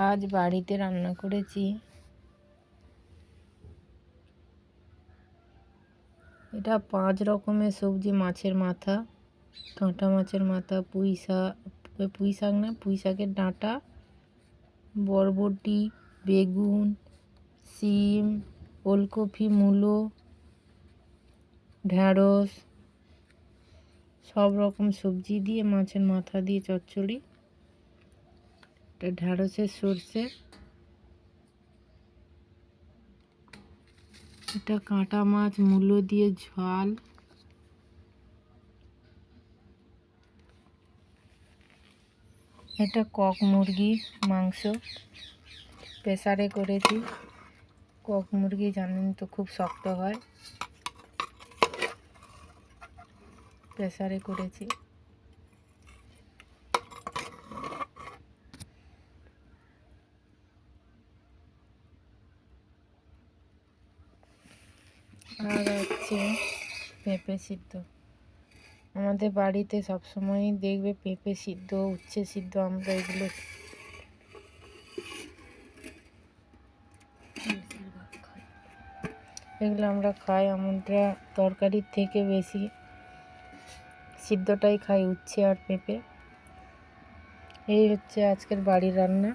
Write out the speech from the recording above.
আজ বাড়িতে রান্না করেছি, এটা 5 রকমের সবজি। মাছের মাথা, কাঁটা মাছের মাথা, পুঁই শাকের ডাঁটা, বরবটি, বেগুন, শিম, ওলকপি, মূলো, ঢ্যাঁড়স, সব রকম সবজি দিয়ে মাছের মাথা দিয়ে চচ্চড়ি। এটা ঢ্যাঁড়সের সর্ষে, এটা কাঁটা মাছ মূলো দিয়ে ঝাল, এটা কক মুরগির মাংস, প্রেসারে করেছি। কক মুরগি জানেন তো খুব শক্ত হয়, প্রেসারে করেছি। আর হচ্ছে পেঁপে সিদ্ধ। আমাদের বাড়িতে সবসময়ই দেখবে পেঁপে সিদ্ধ, উচ্ছে সিদ্ধ, আমরা এগুলো আমরা খাই। আমরা তরকারির থেকে বেশি সিদ্ধটাই খাই, উচ্ছে আর পেঁপে। এই হচ্ছে আজকের বাড়ির রান্না।